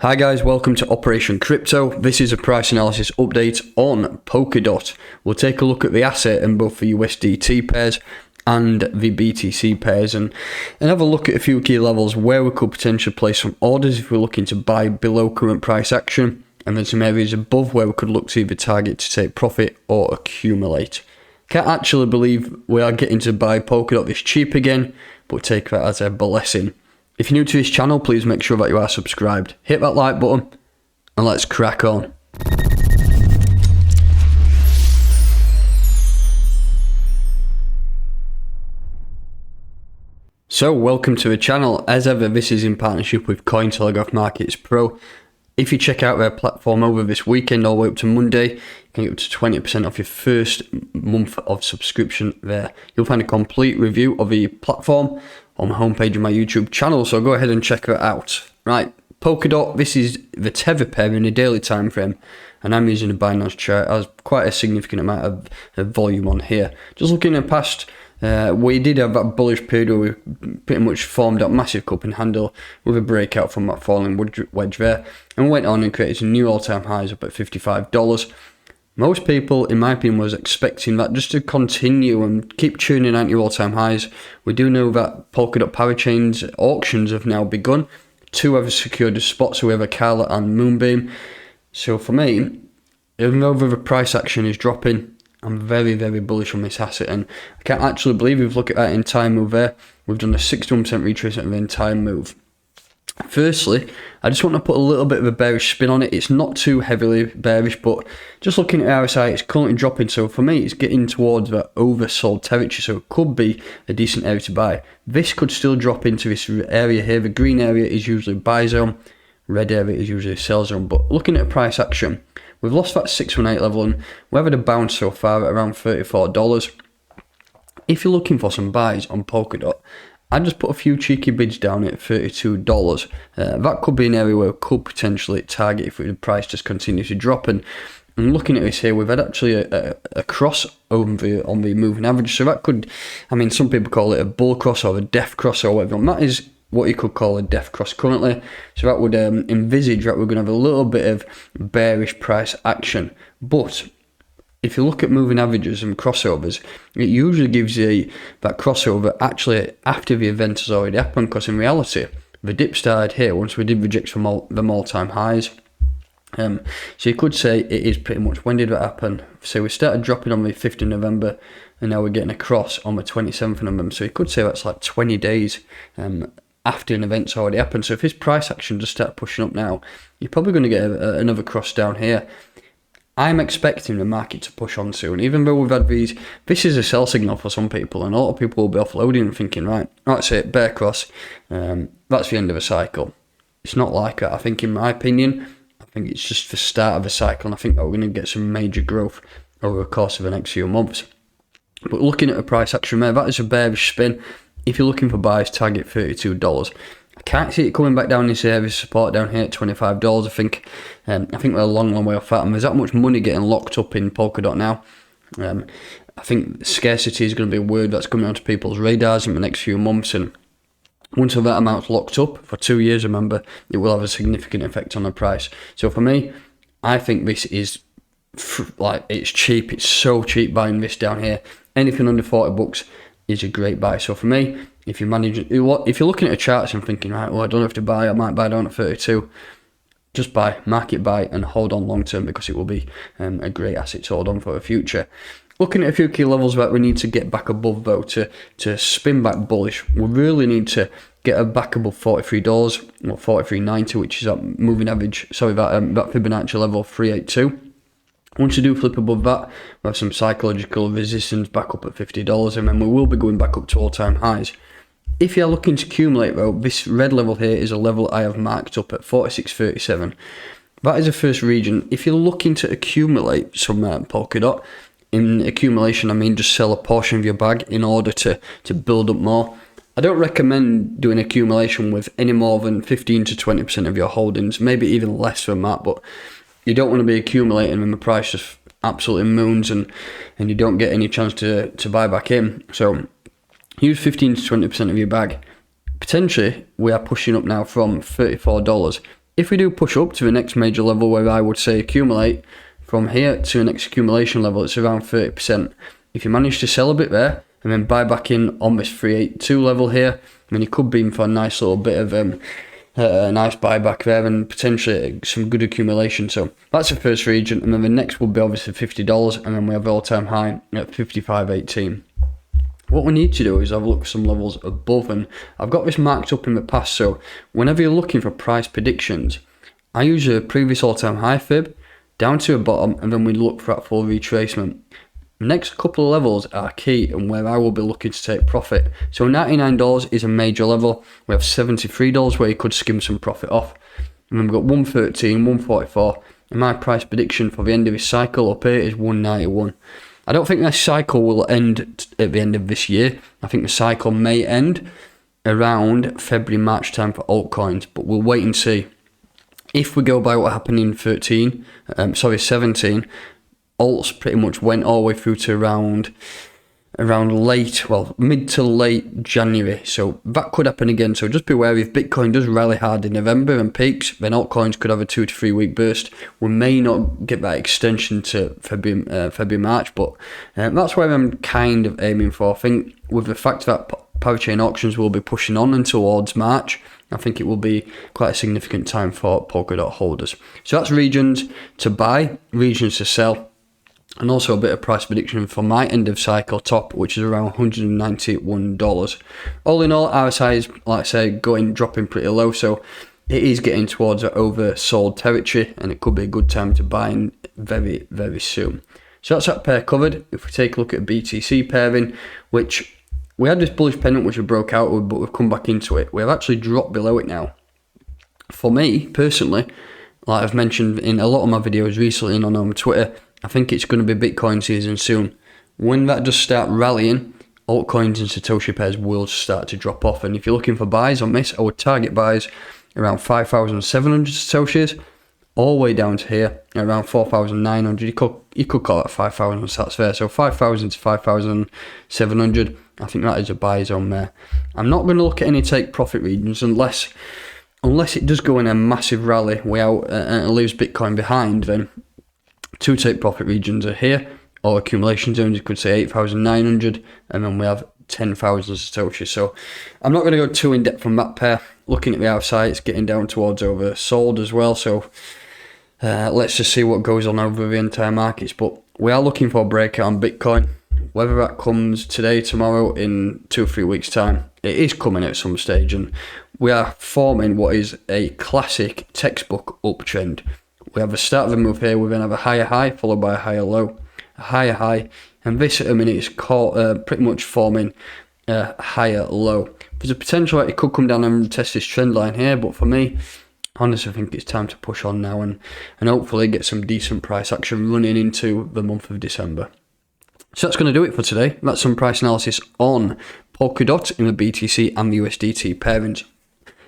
Hi guys, welcome to Operation Crypto. This is a price analysis update on Polkadot. We'll take a look at the asset in both the USDT pairs and the BTC pairs and have a look at a few key levels where we could potentially place some orders if we're looking to buy below current price action, and then some areas above where we could look to either target to take profit or accumulate. Can't actually believe we are getting to buy Polkadot this cheap again, but take that as a blessing. If you're new to this channel, please make sure that you are subscribed. Hit that like button and let's crack on. So welcome to the channel. As ever, this is in partnership with Cointelegraph Markets Pro. If you check out their platform over this weekend all the way up to Monday, you can get up to 20% off your first month of subscription there. You'll find a complete review of the platform on the homepage of my YouTube channel, so go ahead and check that out. Right, Polkadot, this is the tether pair in a daily time frame, and I'm using a Binance chart. Has quite a significant amount of volume on here. Just looking at past, we did have that bullish period where we pretty much formed that massive cup and handle with a breakout from that falling wedge there, and went on and created some new all-time highs up at $55. Most people, in my opinion, was expecting that just to continue and keep churning out your all-time highs. We do know that Polkadot parachains auctions have now begun. Two have secured a spot, so we have a Carla and Moonbeam. So for me, even though the price action is dropping, I'm very, very bullish on this asset, and I can't actually believe we've looked at that entire move there. We've done a 61% retracement of the entire move. Firstly, I just want to put a little bit of a bearish spin on it. It's not too heavily bearish, but just looking at RSI, it's currently dropping. So for me, it's getting towards that oversold territory. So it could be a decent area to buy. This could still drop into this area here. The green area is usually buy zone. Red area is usually sell zone. But looking at price action, we've lost that 618 level, and we've had a bounce so far at around $34. If you're looking for some buys on Polkadot, I just put a few cheeky bids down at $32. That could be an area where we could potentially target if the price just continues to drop. And looking at this here, we've had actually a cross on the moving average. So that could, I mean, some people call it a bull cross or a death cross or whatever. And that is what you could call a death cross currently. So that would envisage that we're going to have a little bit of bearish price action. But if you look at moving averages and crossovers, it usually gives you that crossover actually after the event has already happened, because in reality, the dip started here once we did reject from them all-time highs. So you could say it is pretty much, when did that happen? So we started dropping on the 5th of November, and now we're getting a cross on the 27th of November. So you could say that's like 20 days after an event's already happened. So if this price action just started pushing up now, you're probably going to get another cross down here. I'm expecting the market to push on soon, even though we've had these. This is a sell signal for some people, and a lot of people will be offloading and thinking, right, that's it, bear cross, that's the end of a cycle. It's not like that. I think, in my opinion, I think it's just the start of a cycle, and I think that we're going to get some major growth over the course of the next few months. But looking at a price action there, that is a bearish spin. If you're looking for buys, target $32. I can't see it coming back down this area, support down here at $25. I think we're a long way off that, and there's that much money getting locked up in Polkadot now. I think scarcity is going to be a word that's coming onto people's radars in the next few months, and once that amount's locked up for 2 years, remember, it will have a significant effect on the price. So for me, I think this is like, it's cheap. It's so cheap buying this down here. Anything under $40 is a great buy. So for me, if you're looking at a charts and thinking, right, well, I don't have to buy, I might buy down at 32, just buy, market buy, and hold on long term, because it will be a great asset to hold on for the future. Looking at a few key levels that we need to get back above, though, to spin back bullish, we really need to get back above $43 or $43.90, which is that moving average, sorry, that Fibonacci level 382. Once you do flip above that, we have some psychological resistance back up at $50, and then we will be going back up to all-time highs. If you're looking to accumulate, though, this red level here is a level I have marked up at 46.37. That is the first region. If you're looking to accumulate some Polkadot, in accumulation, I mean just sell a portion of your bag in order to build up more. I don't recommend doing accumulation with any more than 15 to 20% of your holdings, maybe even less than that, but you don't want to be accumulating when the price just absolutely moons and you don't get any chance to buy back in. So use 15 to 20% of your bag. Potentially, we are pushing up now from $34 if we do push up to the next major level where I would say accumulate, from here to the next accumulation level, it's around 30%. If you manage to sell a bit there and then buy back in on this 382 level here, then you could be in for a nice little bit of a nice buyback there and potentially some good accumulation. So that's the first region, and then the next will be obviously $50, and then we have all-time high at 55.18. What we need to do is have a look at some levels above, and I've got this marked up in the past. So whenever you're looking for price predictions, I use a previous all-time high fib down to a bottom, and then we look for that full retracement. The next couple of levels are key and where I will be looking to take profit. So $99 is a major level. We have $73 where you could skim some profit off. And then we've got 113, 144. And my price prediction for the end of this cycle up here is 191. I don't think this cycle will end at the end of this year. I think the cycle may end around February, March time for altcoins, but we'll wait and see. If we go by what happened in 17, alts pretty much went all the way through to around mid to late January. So that could happen again. So just be wary, if Bitcoin does rally hard in November and peaks, then altcoins could have a 2 to 3 week burst. We may not get that extension to February, March, but that's where I'm kind of aiming for. I think with the fact that parachain auctions will be pushing on and towards March, I think it will be quite a significant time for Polkadot holders. So that's regions to buy, regions to sell, and also a bit of price prediction for my end of cycle top, which is around $191. All in all, RSI is, like I say, dropping pretty low, so it is getting towards an oversold territory, and it could be a good time to buy in very, very soon. So that's that pair covered. If we take a look at BTC pairing, which we had this bullish pennant which we broke out with, but we've come back into it. We have actually dropped below it now. For me, personally, like I've mentioned in a lot of my videos recently and on Twitter, I think it's going to be Bitcoin season soon. When that does start rallying, altcoins and Satoshi pairs will start to drop off. And if you're looking for buys on this, I would target buys around 5,700 Satoshis, all the way down to here, around 4,900. You could call it 5,000 sats there. So 5,000 to 5,700. I think that is a buy zone there. I'm not going to look at any take profit regions unless it does go in a massive rally way out and leaves Bitcoin behind. Then two take profit regions are here, or accumulation zones. You could say 8,900, and then we have 10,000 Satoshi. So I'm not going to go too in depth on that pair. Looking at the outside, it's getting down towards oversold as well. So let's just see what goes on over the entire markets. But we are looking for a breakout on Bitcoin. Whether that comes today, tomorrow, in 2 or 3 weeks' time, it is coming at some stage, and we are forming what is a classic textbook uptrend. We have a start of the move here, we then have a higher high followed by a higher low, a higher high, and this at a minute is pretty much forming a higher low. There's a potential that it could come down and test this trend line here, but for me, honestly, I think it's time to push on now and hopefully get some decent price action running into the month of December. So that's going to do it for today. That's some price analysis on Polkadot in the BTC and the USDT pairings.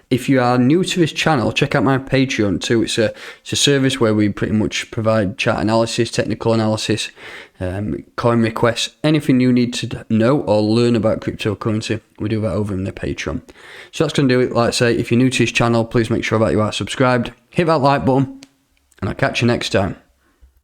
If you are new to this channel, check out my Patreon too. It's a service where we pretty much provide chart analysis, technical analysis, coin requests, anything you need to know or learn about cryptocurrency. We do that over in the Patreon. So that's going to do it. Like I say, if you're new to this channel, please make sure that you are subscribed. Hit that like button, and I'll catch you next time.